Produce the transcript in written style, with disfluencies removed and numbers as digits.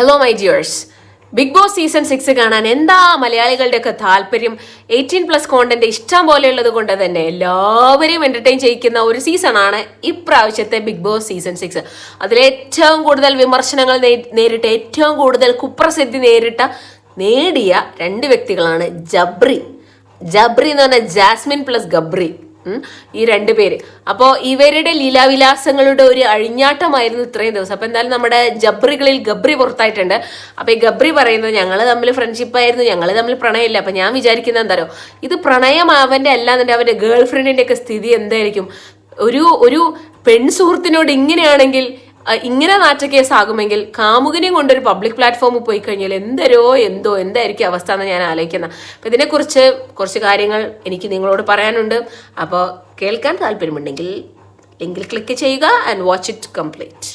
Hello my dears, Bigg Boss season 6 കാണാൻ എന്താ മലയാളികളുടെയൊക്കെ താല്പര്യം. 18+ കോണ്ടന്റ് ഇഷ്ടം പോലെയുള്ളത് കൊണ്ട് തന്നെ എല്ലാവരെയും എന്റർടൈൻ ചെയ്യിക്കുന്ന ഒരു സീസണാണ് ഇപ്രാവശ്യത്തെ ബിഗ് ബോസ് സീസൺ 6. അതിലേറ്റവും കൂടുതൽ വിമർശനങ്ങൾ നേരിട്ട, ഏറ്റവും കൂടുതൽ കുപ്രസിദ്ധി നേടിയ 2 വ്യക്തികളാണ് ജബ്രി എന്ന് പറഞ്ഞാൽ ജാസ്മിൻ പ്ലസ് ഗബ്രി, ഈ 2 പേര്. അപ്പോൾ ഇവരുടെ ലീലാവിലാസങ്ങളുടെ ഒരു അഴിഞ്ഞാട്ടമായിരുന്നു ഇത്രയും ദിവസം. അപ്പൊ എന്തായാലും നമ്മുടെ ജബ്രികളിൽ ഗബ്രി പുറത്തായിട്ടുണ്ട്. അപ്പൊ ഈ ഗബ്രി പറയുന്നത് ഞങ്ങൾ തമ്മിൽ ഫ്രണ്ട്ഷിപ്പ് ആയിരുന്നു, ഞങ്ങൾ തമ്മിൽ പ്രണയമില്ല. അപ്പൊ ഞാൻ വിചാരിക്കുന്നത് എന്താ, ഇത് പ്രണയം അവന്റെ അല്ലാന്നുണ്ടെങ്കിൽ അവന്റെ ഗേൾ ഫ്രണ്ടിന്റെ ഒക്കെ സ്ഥിതി എന്തായിരിക്കും? ഒരു പെൺ സുഹൃത്തിനോട് ഇങ്ങനെയാണെങ്കിൽ, ഇങ്ങനെ നാറ്റ കേസാകുമെങ്കിൽ കാമുകനെയും കൊണ്ടൊരു പബ്ലിക് പ്ലാറ്റ്ഫോമിൽ പോയി കഴിഞ്ഞാൽ എന്തായിരിക്കും അവസ്ഥ എന്ന് ഞാൻ ആലോചിക്കുന്നത്. അപ്പൊ ഇതിനെക്കുറിച്ച് കുറച്ച് കാര്യങ്ങൾ എനിക്ക് നിങ്ങളോട് പറയാനുണ്ട്. അപ്പോൾ കേൾക്കാൻ താല്പര്യമുണ്ടെങ്കിൽ ലിങ്കിൽ ക്ലിക്ക് ചെയ്യുക ആൻഡ് വാച്ച് ഇറ്റ് കംപ്ലീറ്റ്.